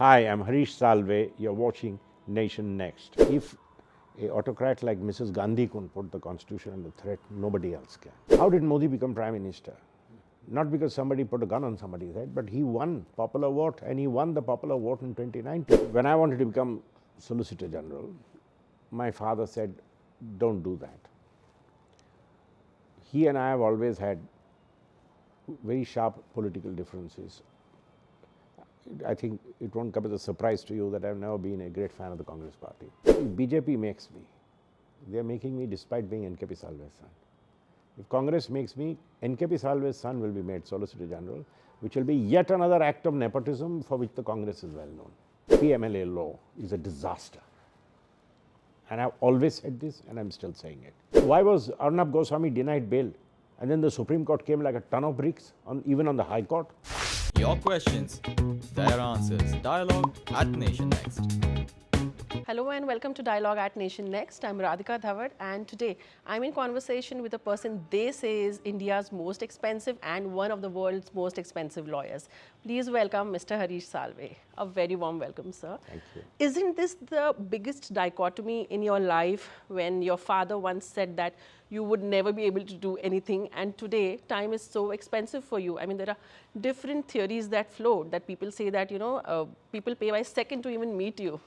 Hi, I'm Harish Salve. You're watching Nation Next. If a autocrat like Mrs. Gandhi couldn't put the constitution under threat, nobody else can. How did Modi become Prime Minister? Not because somebody put a gun on somebody's head, but he won popular vote, and he won the popular vote in 2019. When I wanted to become Solicitor General, my father said, don't do that. He and I have always had very sharp political differences. I think it won't come as a surprise to you that I've never been a great fan of the Congress party. BJP makes me. They're making me despite being NKP Salve's son. If Congress makes me, NKP Salve's son will be made Solicitor General, which will be yet another act of nepotism for which the Congress is well known. PMLA law is a disaster. And I've always said this, and I'm still saying it. Why was Arnab Goswami denied bail? And then the Supreme Court came like a ton of bricks, even on the High Court. Your questions, their answers. Dialogue at Nation Next. Hello and welcome to Dialogue at Nation Next. I'm Radhika Dhawad, and today I'm in conversation with a person they say is India's most expensive and one of the world's most expensive lawyers. Please welcome Mr. Harish Salve. A very warm welcome, sir. Thank you. Isn't this the biggest dichotomy in your life when your father once said that you would never be able to do anything, and today time is so expensive for you? I mean, there are different theories that float that people say that, people pay by second to even meet you.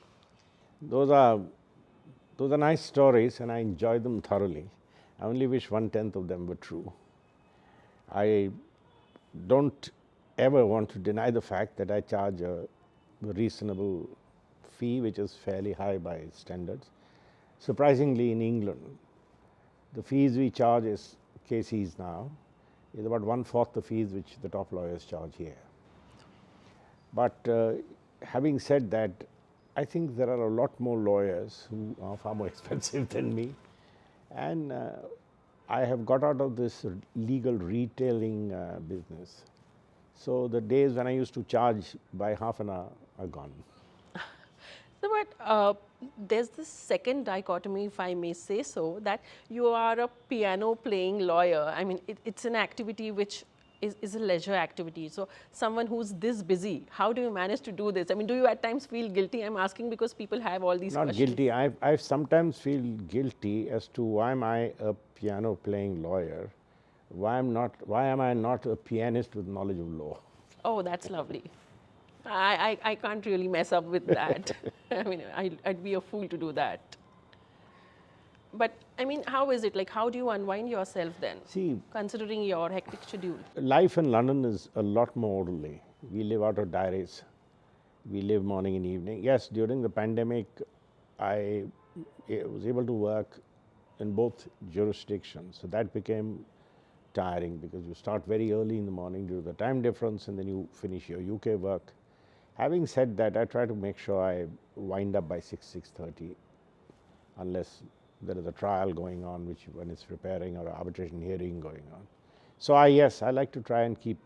Those are nice stories, and I enjoy them thoroughly. I only wish 1/10 of them were true. I don't ever want to deny the fact that I charge a reasonable fee, which is fairly high by standards. Surprisingly, in England, the fees we charge as KCs now is about 1/4 the fees which the top lawyers charge here. But having said that, I think there are a lot more lawyers who are far more expensive than me, and I have got out of this legal retailing business. So the days when I used to charge by half an hour are gone. So, but there's this second dichotomy, if I may say so, that you are a piano playing lawyer. I mean, it's an activity which is a leisure activity. So someone who's this busy, how do you manage to do this? I mean, do you at times feel guilty? I'm asking because people have all these questions. Not guilty. I sometimes feel guilty as to why am I a piano playing lawyer? Why am I not a pianist with knowledge of law? Oh, that's lovely. I can't really mess up with that. I mean, I'd be a fool to do that. But I mean, how is it? Like, how do you unwind yourself then? See, considering your hectic schedule. Life in London is a lot more orderly. We live out of diaries. We live morning and evening. Yes, during the pandemic, I was able to work in both jurisdictions. So that became tiring because you start very early in the morning due to the time difference, and then you finish your UK work. Having said that, I try to make sure I wind up by 6:30, unless there is a trial going on which one is preparing, or an arbitration hearing going on. So yes, I like to try and keep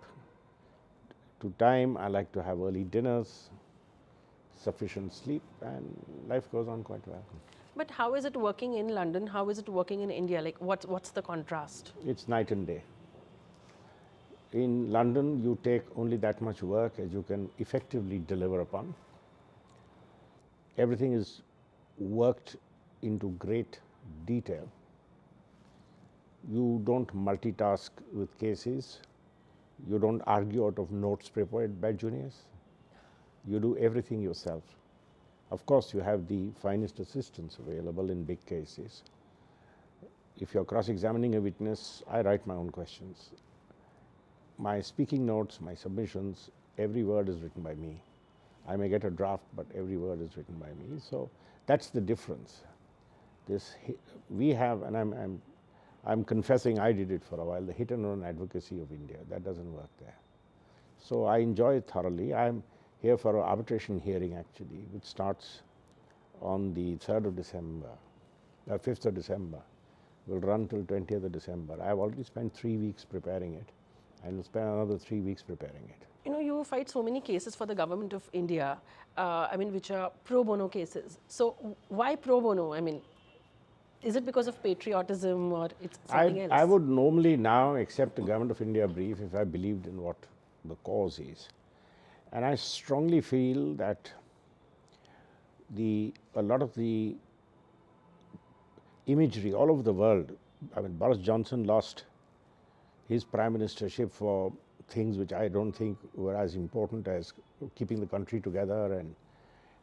to time. I like to have early dinners, sufficient sleep, and life goes on quite well. But how is it working in London? How is it working in India? Like, what's the contrast? It's night and day. In London, you take only that much work as you can effectively deliver upon. Everything is worked into great detail. You don't multitask with cases. You don't argue out of notes prepared by juniors. You do everything yourself. Of course, you have the finest assistants available in big cases. If you're cross-examining a witness, I write my own questions. My speaking notes, my submissions, every word is written by me. I may get a draft, but every word is written by me. So that's the difference. We have, and I'm confessing I did it for a while, the hit and run advocacy of India. That doesn't work there. So I enjoy it thoroughly. I'm here for an arbitration hearing actually, which starts on the 3rd of December, 5th of December, will run till 20th of December. I've already spent 3 weeks preparing it, and will spend another 3 weeks preparing it. You know, you fight so many cases for the government of India, which are pro bono cases. So why pro bono? I mean, is it because of patriotism, or it's something else? I would normally now accept the government of India brief if I believed in what the cause is. And I strongly feel that a lot of the imagery all over the world, I mean, Boris Johnson lost his prime ministership for things which I don't think were as important as keeping the country together, and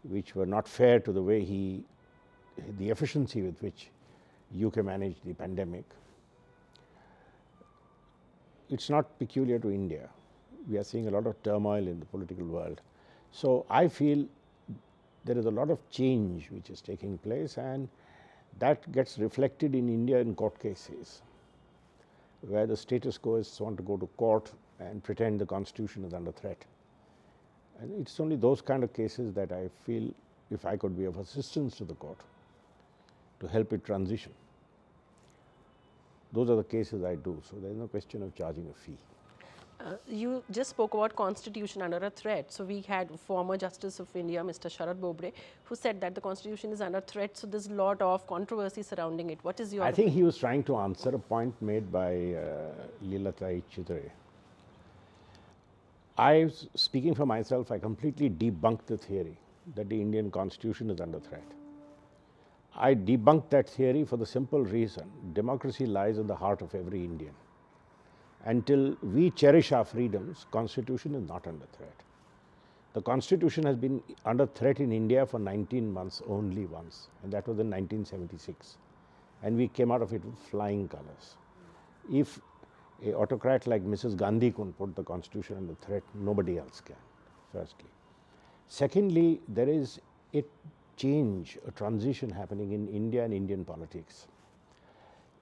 which were not fair to the way the efficiency with which UK managed the pandemic. It's not peculiar to India. We are seeing a lot of turmoil in the political world. So I feel there is a lot of change which is taking place, and that gets reflected in India in court cases, where the status quoists want to go to court and pretend the constitution is under threat. And it's only those kind of cases that I feel, if I could be of assistance to the court to help it transition, those are the cases I do. So there is no question of charging a fee. You just spoke about constitution under a threat. So we had former Justice of India, Mr Sharad Bobde, who said that the constitution is under threat. So there's a lot of controversy surrounding it. What is your I think he was trying to answer a point made by Lilatai Chidre. Speaking for myself, I completely debunked the theory that the Indian constitution is under threat. I debunked that theory for the simple reason democracy lies in the heart of every Indian. Until we cherish our freedoms, constitution is not under threat. The constitution has been under threat in India for 19 months only once, and that was in 1976. And we came out of it with flying colors. If an autocrat like Mrs. Gandhi could put the constitution under threat, nobody else can, firstly. Secondly, there is a change, a transition happening in India and Indian politics.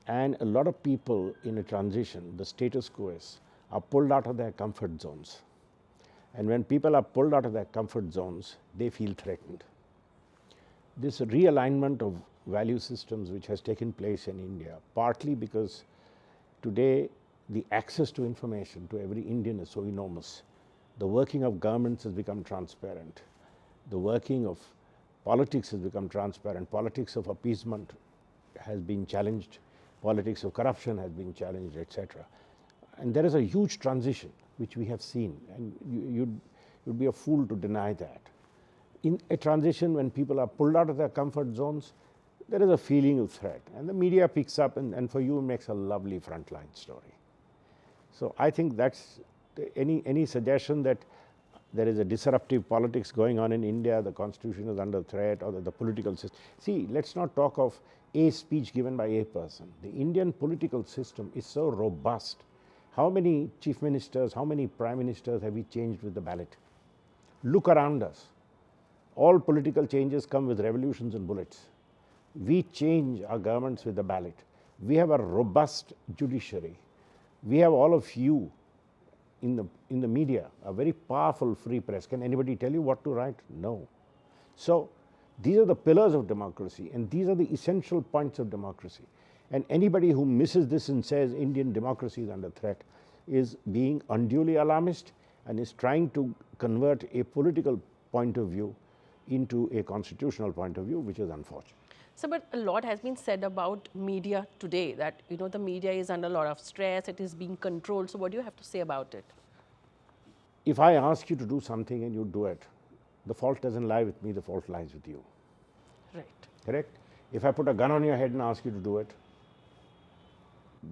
And a lot of people in a transition, the status quoists, are pulled out of their comfort zones. And when people are pulled out of their comfort zones, they feel threatened. This realignment of value systems which has taken place in India, partly because today the access to information to every Indian is so enormous. The working of governments has become transparent. The working of politics has become transparent. Politics of appeasement has been challenged. Politics of corruption has been challenged, etc. And there is a huge transition which we have seen, and you'd be a fool to deny that. In a transition, when people are pulled out of their comfort zones, there is a feeling of threat, and the media picks up and for you makes a lovely frontline story. So I think that's any suggestion that there is a disruptive politics going on in India, the constitution is under threat, or the political system. See, let's not talk of a speech given by a person. The Indian political system is so robust. How many chief ministers, how many prime ministers have we changed with the ballot? Look around us. All political changes come with revolutions and bullets. We change our governments with the ballot. We have a robust judiciary. We have all of you in the media, a very powerful free press. Can anybody tell you what to write? No. So these are the pillars of democracy, and these are the essential points of democracy. And anybody who misses this and says Indian democracy is under threat is being unduly alarmist and is trying to convert a political point of view into a constitutional point of view, which is unfortunate. So, but a lot has been said about media today, that the media is under a lot of stress, it is being controlled. So what do you have to say about it? If I ask you to do something and you do it, the fault doesn't lie with me, the fault lies with you. Right. Correct? If I put a gun on your head and ask you to do it,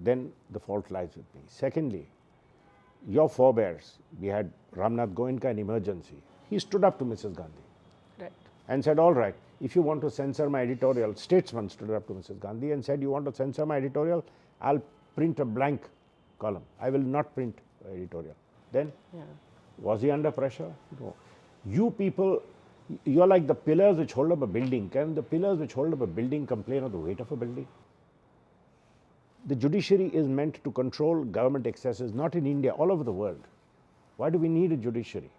then the fault lies with me. Secondly, your forebears, we had Ramnath Goenka in emergency. He stood up to Mrs. Gandhi. Right. And said, all right, if you want to censor my editorial, statesman stood up to Mrs. Gandhi and said, you want to censor my editorial, I'll print a blank column. I will not print editorial. Then, was he under pressure? No. You people, you're like the pillars which hold up a building. Can the pillars which hold up a building complain of the weight of a building? The judiciary is meant to control government excesses, not in India, all over the world. Why do we need a judiciary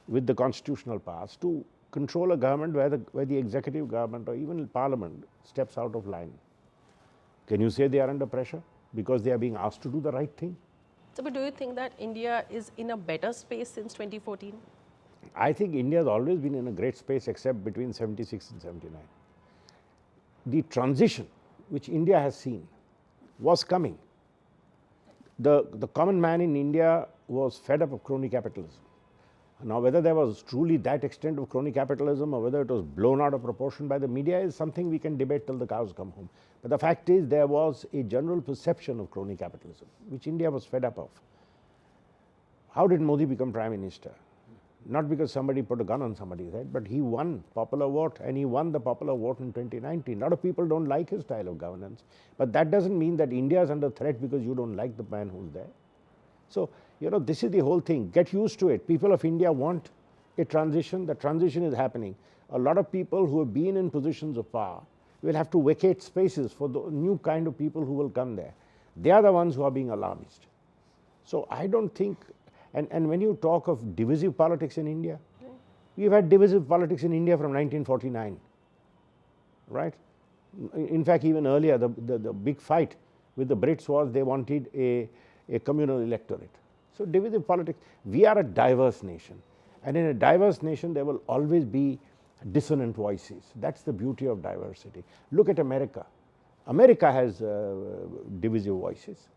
with the constitutional powers to control a government where the executive government or even parliament steps out of line? Can you say they are under pressure because they are being asked to do the right thing? So, but do you think that India is in a better space since 2014? I think India has always been in a great space except between 76 and 79. The transition which India has seen was coming. The common man in India was fed up of crony capitalism. Now, whether there was truly that extent of crony capitalism or whether it was blown out of proportion by the media is something we can debate till the cows come home. But the fact is, there was a general perception of crony capitalism, which India was fed up of. How did Modi become Prime Minister? Not because somebody put a gun on somebody's head, but he won popular vote, and he won the popular vote in 2019. A lot of people don't like his style of governance, but that doesn't mean that India is under threat because you don't like the man who's there. So, this is the whole thing. Get used to it. People of India want a transition. The transition is happening. A lot of people who have been in positions of power will have to vacate spaces for the new kind of people who will come there. They are the ones who are being alarmist. So, I don't think, and when you talk of divisive politics in India, we've had divisive politics in India from 1949, right? In fact, even earlier, the big fight with the Brits was they wanted a communal electorate. So, divisive politics, we are a diverse nation, and in a diverse nation there will always be dissonant voices. That's the beauty of diversity. Look at America. America has divisive voices.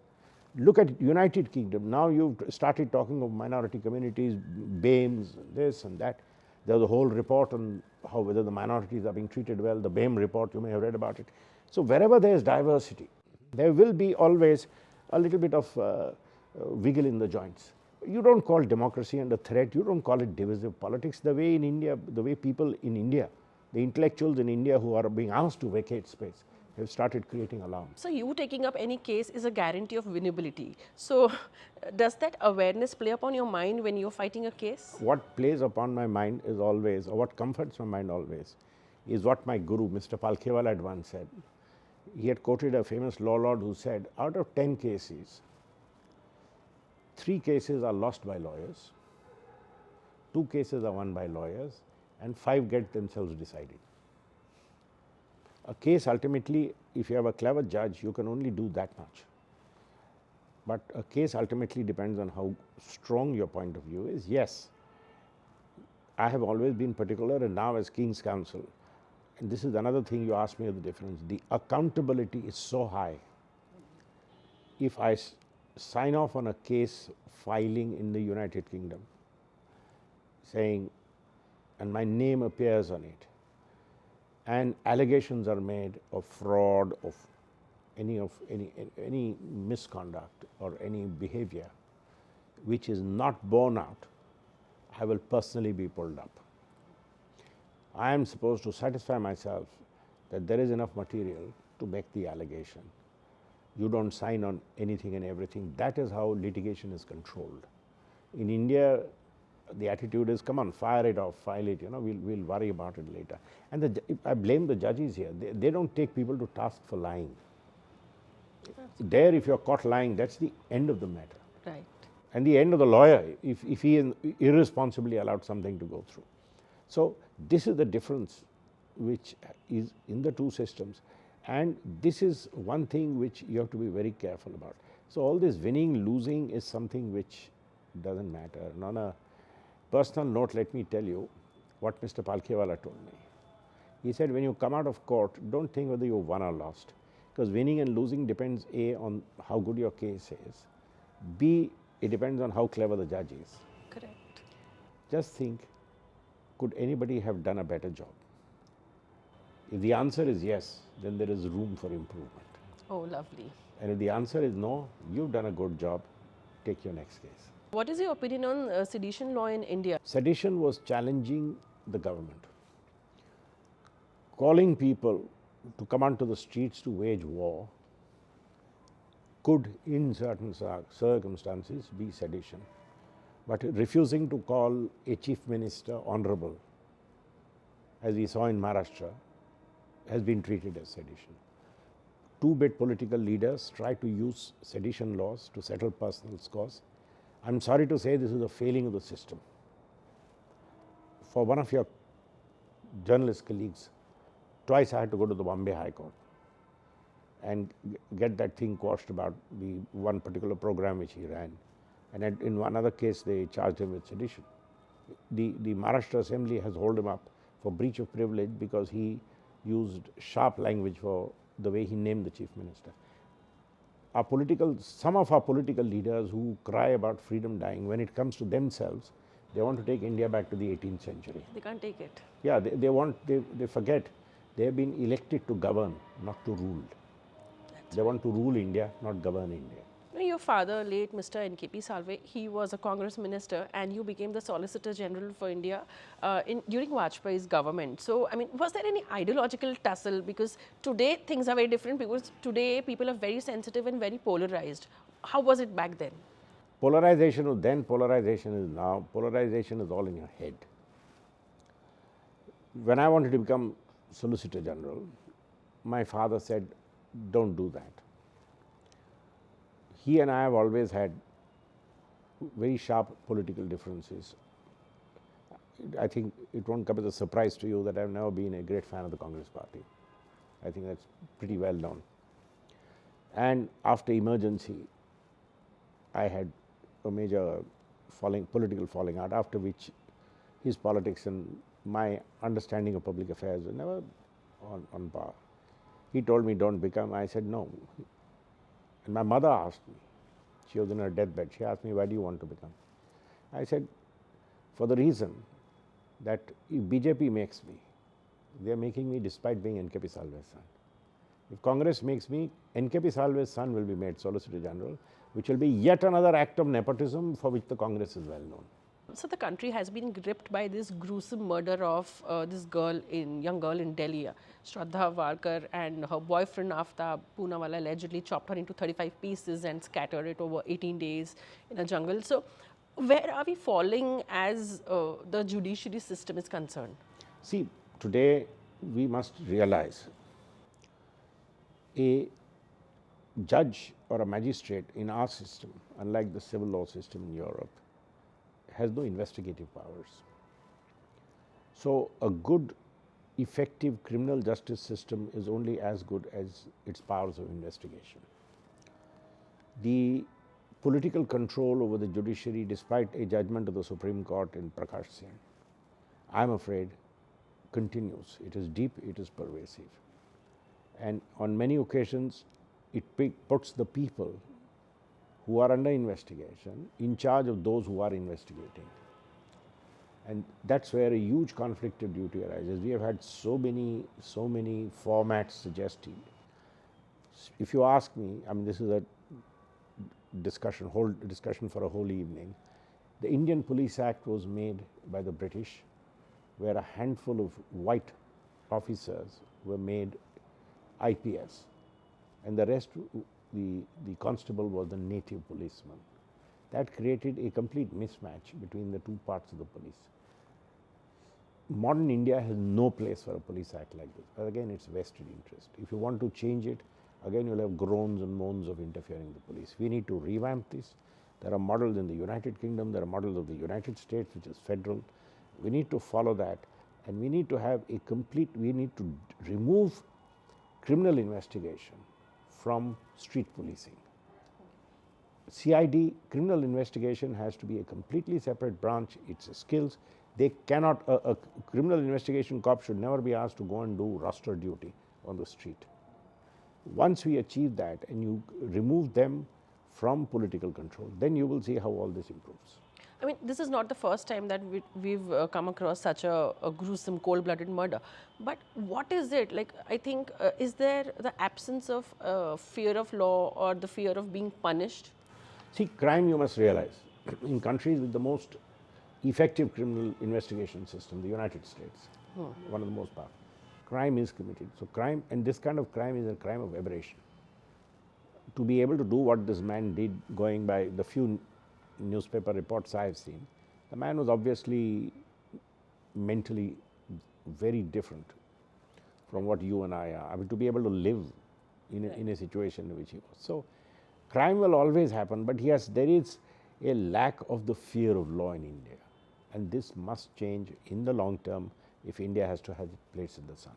Look at United Kingdom. Now you've started talking of minority communities, BAMEs, this and that. There's a whole report on how whether the minorities are being treated well, the BAME report, you may have read about it. So, wherever there is diversity, there will be always a little bit of wiggle in the joints. You don't call democracy under threat, you don't call it divisive politics. The way in India, the way people in India, the intellectuals in India who are being asked to vacate space, have started creating alarm. So, you taking up any case is a guarantee of winnability. So, does that awareness play upon your mind when you're fighting a case? What plays upon my mind is always, or what comforts my mind always, is what my guru, Mr Palkhiwala, had once said. He had quoted a famous law lord who said, out of 10 cases, 3 cases are lost by lawyers, 2 cases are won by lawyers, and 5 get themselves decided. A case ultimately, if you have a clever judge, you can only do that much. But a case ultimately depends on how strong your point of view is. Yes, I have always been particular, and now as King's Counsel, and this is another thing you asked me of the difference, the accountability is so high. If I sign off on a case filing in the United Kingdom, saying, and my name appears on it, and allegations are made of fraud, of any misconduct or any behavior which is not borne out, I will personally be pulled up. I am supposed to satisfy myself that there is enough material to make the allegation. You don't sign on anything and everything. That is how litigation is controlled. In India, the attitude is, come on, fire it off, file it, we'll worry about it later. And I blame the judges here. They don't take people to task for lying. There, if you're caught lying, that's the end of the matter. Right. And the end of the lawyer, if he irresponsibly allowed something to go through. So, this is the difference which is in the two systems, and this is one thing which you have to be very careful about. So, all this winning, losing is something which doesn't matter. And on a personal note, let me tell you what Mr Palkhiwala told me. He said, when you come out of court, don't think whether you won or lost, because winning and losing depends A, on how good your case is, B, it depends on how clever the judge is. Correct. Just think, could anybody have done a better job? If the answer is yes, then there is room for improvement. Oh, lovely. And if the answer is no, you've done a good job, take your next case. What is your opinion on sedition law in India? Sedition was challenging the government, calling people to come onto the streets to wage war could, in certain circumstances, be sedition. But refusing to call a chief minister honorable, as we saw in Maharashtra, has been treated as sedition. Two-bit political leaders try to use sedition laws to settle personal scores. I'm sorry to say this is a failing of the system. For one of your journalist colleagues, twice I had to go to the Bombay High Court and get that thing quashed about the one particular program which he ran. And in another case, they charged him with sedition. The Maharashtra Assembly has held him up for breach of privilege because he used sharp language for the way he named the chief minister. Some of our political leaders who cry about freedom dying, when it comes to themselves, They want to take India back to the 18th century. They can't take it. Yeah, they forget they have been elected to govern, not to rule. They want to rule India, not govern India. Your father, late Mr. N.K.P. Salve, he was a Congress minister and you became the Solicitor General for India during Vajpayee's government. So, I mean, was there any ideological tussle? Because today things are very different because today people are very sensitive and very polarized. How was it back then? Polarization was then, polarization is now. Polarization is all in your head. When I wanted to become Solicitor General, my father said, don't do that. He and I have always had very sharp political differences. I think it won't come as a surprise to you that I've never been a great fan of the Congress party. I think that's pretty well known. And after emergency, I had a major political falling out, after which his politics and my understanding of public affairs were never on par. He told me, don't become. I said, no. And my mother asked me, she was in her deathbed, she asked me, why do you want to become? I said, for the reason that if BJP makes me, they are making me despite being N.K.P. Salve's son. If Congress makes me, N.K.P. Salve's son will be made Solicitor General, which will be yet another act of nepotism for which the Congress is well known. So the country has been gripped by this gruesome murder of this young girl in Delhi, Shraddha Walker, and her boyfriend Aftab Poonawala allegedly chopped her into 35 pieces and scattered it over 18 days in a jungle. So where are we falling as the judiciary system is concerned? See, today we must realize a judge or a magistrate in our system, unlike the civil law system in Europe, has no investigative powers. So a good, effective criminal justice system is only as good as its powers of investigation. The political control over the judiciary, despite a judgment of the Supreme Court in Prakash Singh, I am afraid continues. It is deep, it is pervasive. And on many occasions, it puts the people who are under investigation in charge of those who are investigating. And that's where a huge conflict of duty arises. We have had so many formats suggested. If you ask me, I mean, this is a whole discussion for a whole evening. The Indian Police Act was made by the British, where a handful of white officers were made IPS, and the rest, the constable was the native policeman. That created a complete mismatch between the two parts of the police. Modern India has no place for a police act like this, but again, it's vested interest. If you want to change it, again, you'll have groans and moans of interfering with the police. We need to revamp this. There are models in the United Kingdom, there are models of the United States, which is federal. We need to follow that, and we need to have we need to remove criminal investigation from street policing. CID, criminal investigation, has to be a completely separate branch. It's a skills. They cannot, a criminal investigation cop should never be asked to go and do roster duty on the street. Once we achieve that and you remove them from political control, then you will see how all this improves. I mean, this is not the first time that we've come across such a gruesome, cold-blooded murder. But what is it? Like, I think, is there the absence of fear of law or the fear of being punished? See, crime, you must realize, in countries with the most effective criminal investigation system, the United States, one of the most powerful, crime is committed. So crime, and this kind of crime is a crime of aberration. To be able to do what this man did, going by the few newspaper reports I have seen, the man was obviously mentally very different from what you and I are. I mean, to be able to live in a situation in which he was. So crime will always happen, but yes, there is a lack of the fear of law in India. And this must change in the long term if India has to have its place in the sun.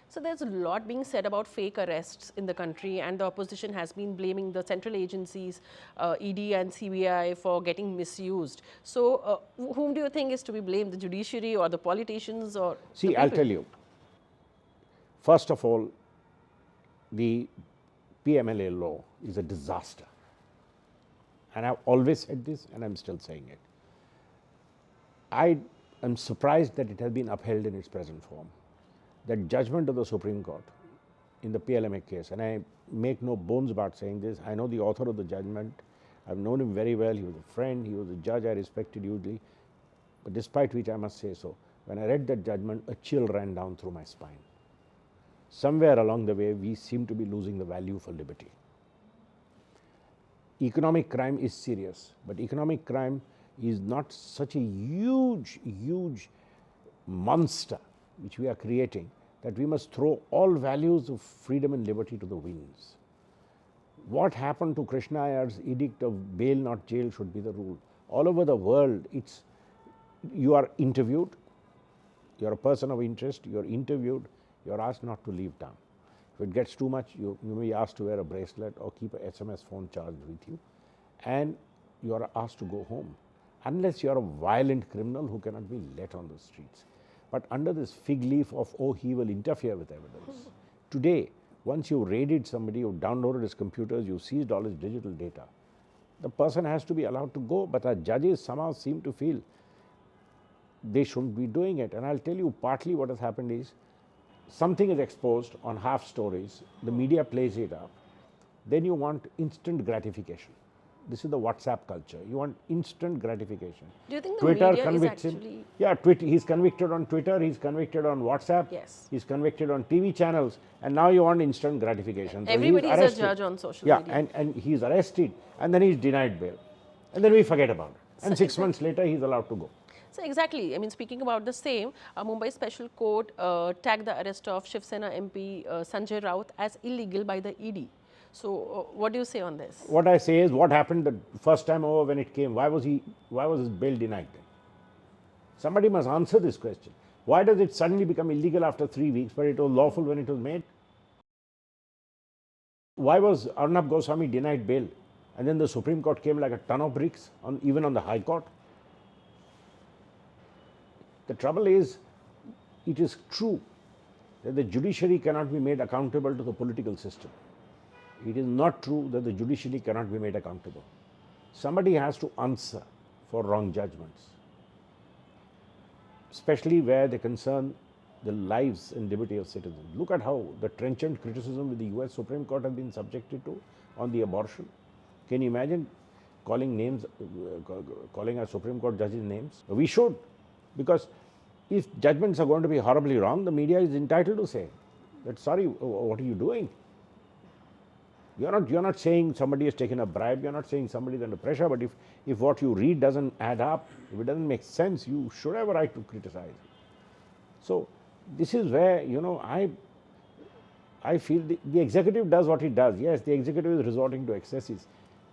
So there's a lot being said about fake arrests in the country, and the opposition has been blaming the central agencies, ED and CBI, for getting misused. So whom do you think is to be blamed, the judiciary or the politicians? Or see, I'll tell you. First of all, the PMLA law is a disaster. And I've always said this, and I'm still saying it. I am surprised that it has been upheld in its present form. That judgment of the Supreme Court in the PMLA case, and I make no bones about saying this, I know the author of the judgment, I've known him very well, he was a friend, he was a judge I respected hugely, but despite which I must say so, when I read that judgment, a chill ran down through my spine. Somewhere along the way, we seem to be losing the value for liberty. Economic crime is serious, but economic crime is not such a huge monster which we are creating that we must throw all values of freedom and liberty to the winds. What happened to Krishna Iyer's edict of bail not jail should be the rule. All over the world, it's you are interviewed, you are a person of interest, you are interviewed, you are asked not to leave town. If it gets too much, you may be asked to wear a bracelet or keep an SMS phone charged with you, and you are asked to go home, unless you are a violent criminal who cannot be let on the streets. But under this fig leaf of, oh, he will interfere with evidence. Today, once you raided somebody, you downloaded his computers, you seized all his digital data, the person has to be allowed to go, but our judges somehow seem to feel they shouldn't be doing it. And I'll tell you, partly what has happened is, something is exposed on half stories, the media plays it up, then you want instant gratification. This is the WhatsApp culture. You want instant gratification. Do you think the Twitter media convicts is actually... him. Yeah, he's convicted on Twitter, he's convicted on WhatsApp, Yes. he's convicted on TV channels, and now you want instant gratification. So everybody he's is a arrested. judge on social Yeah, media. and he's arrested, and then he's denied bail. And then we forget about it. And So 6 months later, he's allowed to go. So exactly, I mean, speaking about the same, Mumbai Special Court tagged the arrest of Shiv Sena MP Sanjay Raut as illegal by the ED. So what do you say on this? What I say is, what happened the first time over when it came? Why was his bail denied then? Somebody must answer this question. Why does it suddenly become illegal after 3 weeks, but it was lawful when it was made? Why was Arnab Goswami denied bail, and then the Supreme Court came like a ton of bricks, even on the High Court? The trouble is, it is true that the judiciary cannot be made accountable to the political system. It is not true that the judiciary cannot be made accountable. Somebody has to answer for wrong judgments, especially where they concern the lives and liberty of citizens. Look at how the trenchant criticism with the US Supreme Court has been subjected to on the abortion. Can you imagine calling our Supreme Court judges names? We should, because if judgments are going to be horribly wrong, the media is entitled to say that, sorry, what are you doing? You're not saying somebody has taken a bribe, you're not saying somebody is under pressure, but if what you read doesn't add up, if it doesn't make sense, you should have a right to criticize. So this is where, I feel the executive does what it does. Yes, the executive is resorting to excesses.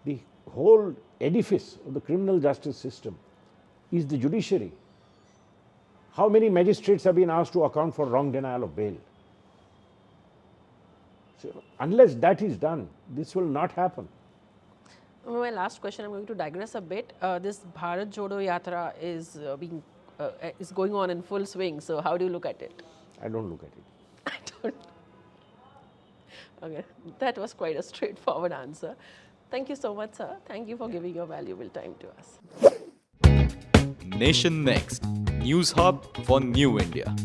The whole edifice of the criminal justice system is the judiciary. How many magistrates have been asked to account for wrong denial of bail? So, unless that is done, this will not happen. My last question, I'm going to digress a bit. This Bharat Jodo Yatra is going on in full swing. So how do you look at it? I don't look at it. I don't. Okay, that was quite a straightforward answer. Thank you so much, sir. Thank you for giving your valuable time to us. Nation Next, News Hub for New India.